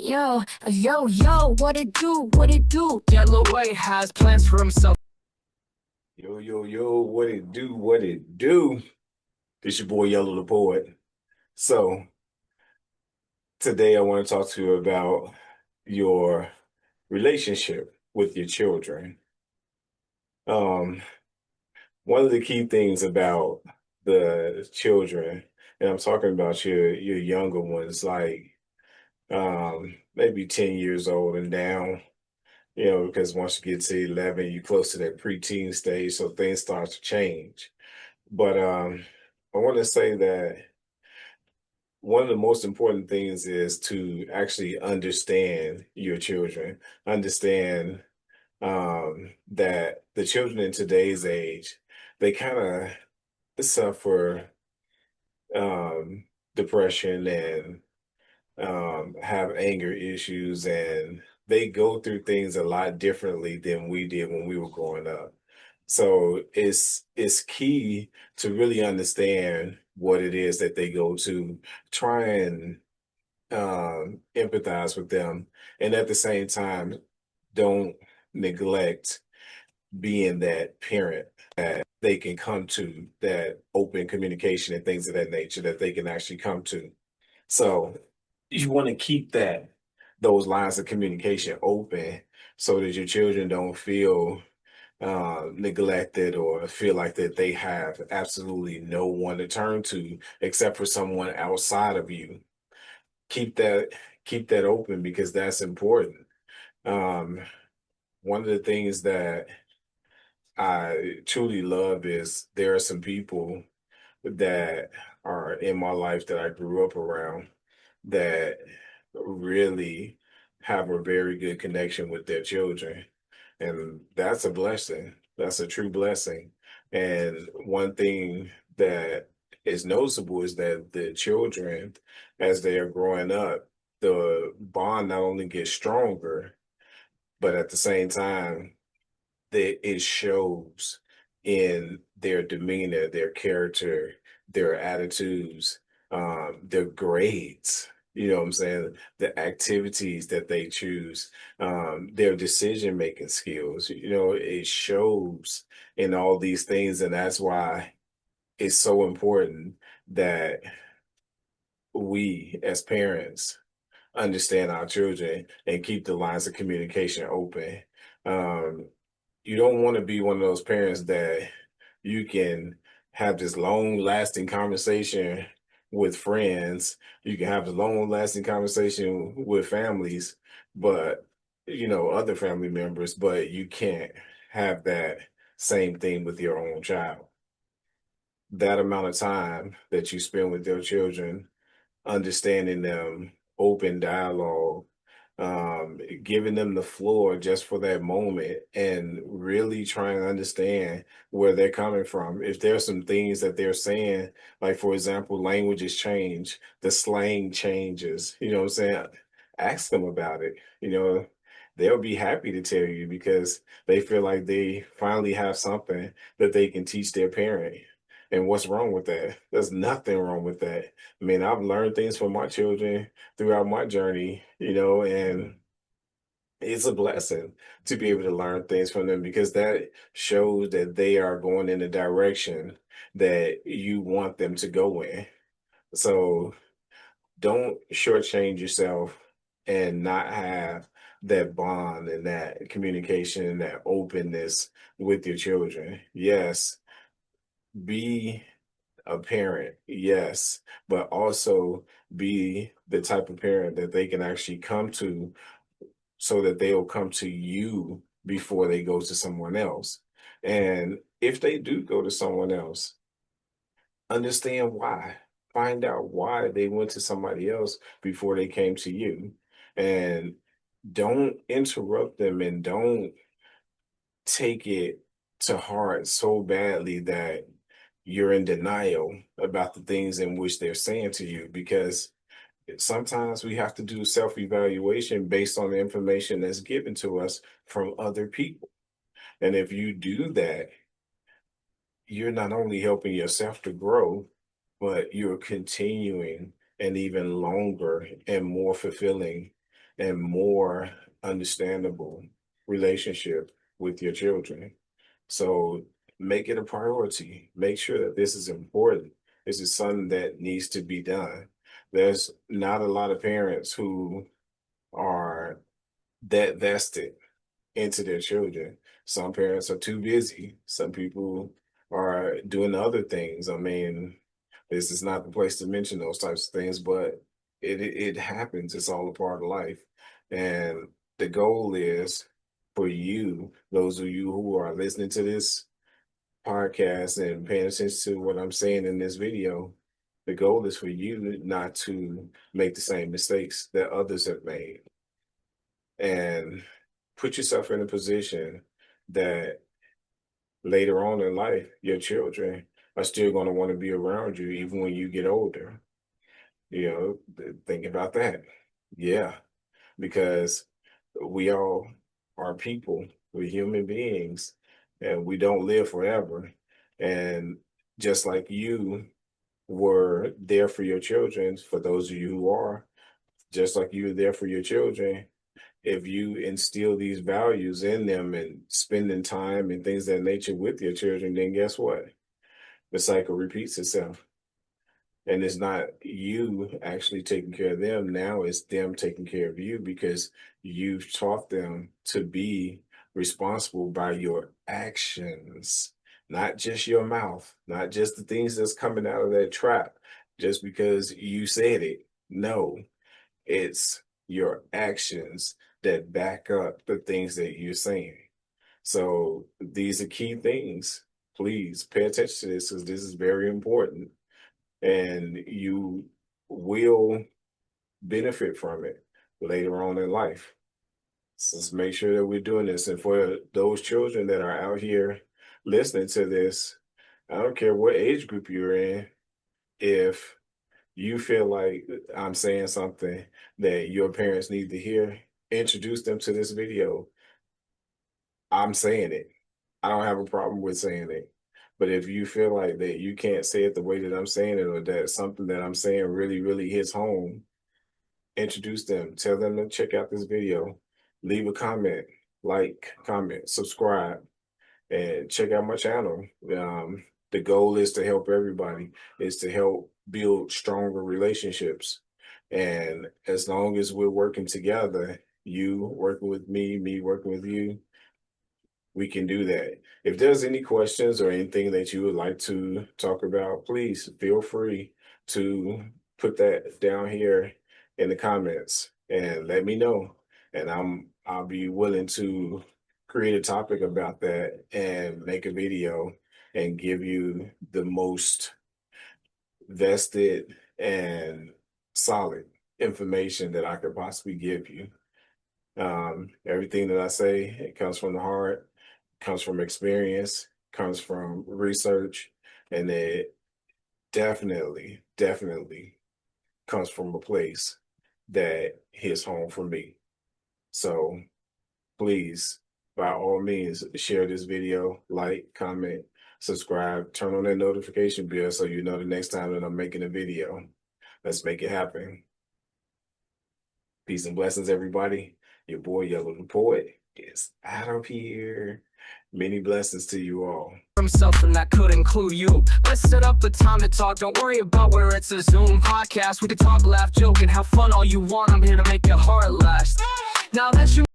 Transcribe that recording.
Yo, what it do? What it do? Yellow Way has plans for himself. Yo, what it do? What it do? It's your boy Yellow the Poet. So today I want to talk to you about your relationship with your children. Um, One of the key things about the children, and I'm talking about your younger ones, like maybe 10 years old and down, because once you get to 11, you're close to that preteen stage, so things start to change. But I want to say that one of the most important things is to actually understand your children, understand that the children in today's age, they kind of suffer depression and have anger issues, and they go through things a lot differently than we did when we were growing up. So it's key to really understand what it is that they go to, try and empathize with them, and at the same time, don't neglect being that parent that they can come to, that open communication and things of that nature that they can actually come to. So you want to keep those lines of communication open so that your children don't feel neglected or feel like that they have absolutely no one to turn to except for someone outside of you. Keep that keep that open because that's important. Um, One of the things that I truly love is there are some people that are in my life that I grew up around that really have a very good connection with their children. And that's a blessing. That's a true blessing. And one thing that is noticeable is that the children, as they are growing up, the bond not only gets stronger, but at the same time, that it shows in their demeanor, their character, their attitudes, their grades. You know what I'm saying? The activities that they choose, their decision making skills. It shows in all these things, and that's why it's so important that we, as parents, understand our children and keep the lines of communication open. Um, you don't want to be one of those parents that you can have this long lasting conversation with friends. You can have a long lasting conversation with families, but other family members, but you can't have that same thing with your own child. That amount of time that you spend with your children, understanding them, open dialogue, giving them the floor just for that moment, and really trying to understand where they're coming from. If there's some things that they're saying, like for example, languages change, the slang changes, you know what I'm saying? Ask them about it. They'll be happy to tell you because they feel like they finally have something that they can teach their parent. And what's wrong with that? There's nothing wrong with that. I mean, I've learned things from my children throughout my journey, and it's a blessing to be able to learn things from them because that shows that they are going in the direction that you want them to go in. So don't shortchange yourself and not have that bond and that communication and that openness with your children. Yes, be a parent, yes, but also be the type of parent that they can actually come to so that they'll come to you before they go to someone else. And if they do go to someone else, understand why. Find out why they went to somebody else before they came to you. And don't interrupt them and don't take it to heart so badly that you're in denial about the things in which they're saying to you because sometimes we have to do self-evaluation based on the information that's given to us from other people. And if you do that, you're not only helping yourself to grow, but you're continuing an even longer and more fulfilling and more understandable relationship with your children. So make it a priority. Make sure that this is important. This is something that needs to be done. There's not a lot of parents who are that vested into their children. Some parents are too busy. Some people are doing other things. I mean, this is not the place to mention those types of things, but it happens. It's all a part of life. And the goal is for you, those of you who are listening to this podcast and paying attention to what I'm saying in this video, the goal is for you not to make the same mistakes that others have made. And put yourself in a position that later on in life, your children are still going to want to be around you even when you get older. Think about that. Yeah, because we all are people, we're human beings, and we don't live forever. And just like you were there for your children, for those of you who are, just like you were there for your children, if you instill these values in them and spending time and things of that nature with your children, then guess what? The cycle repeats itself. And it's not you actually taking care of them. Now it's them taking care of you because you've taught them to be responsible by your actions, not just your mouth, not just the things that's coming out of that trap just because you said it. No, it's your actions that back up the things that you're saying. So these are key things. Please pay attention to this because this is very important. And you will benefit from it later on in life. So let's make sure that we're doing this. And for those children that are out here listening to this, I don't care what age group you're in, if you feel like I'm saying something that your parents need to hear, introduce them to this video. I'm saying it. I don't have a problem with saying it. But if you feel like that you can't say it the way that I'm saying it, or that something that I'm saying really, really hits home, introduce them. Tell them to check out this video. Leave a comment, like, comment, subscribe, and check out my channel. The goal is to help everybody, is to help build stronger relationships. And as long as we're working together, you working with me working with you, we can do that. If there's any questions or anything that you would like to talk about, please feel free to put that down here in the comments and let me know. And I'll be willing to create a topic about that and make a video and give you the most vested and solid information that I could possibly give you. Everything that I say, it comes from the heart, comes from experience, comes from research, and it definitely comes from a place that hits home for me. So please, by all means, share this video, like, comment, subscribe, turn on that notification bell so you know the next time that I'm making a video. Let's make it happen. Peace and blessings, everybody. Your boy, Yellow the Poet, is out of here. Many blessings to you all. Himself, and that could include you. Let's set up a time to talk. Don't worry about where it's a Zoom podcast. We can talk, laugh, joke, and have fun all you want. I'm here to make your heart last. Now that you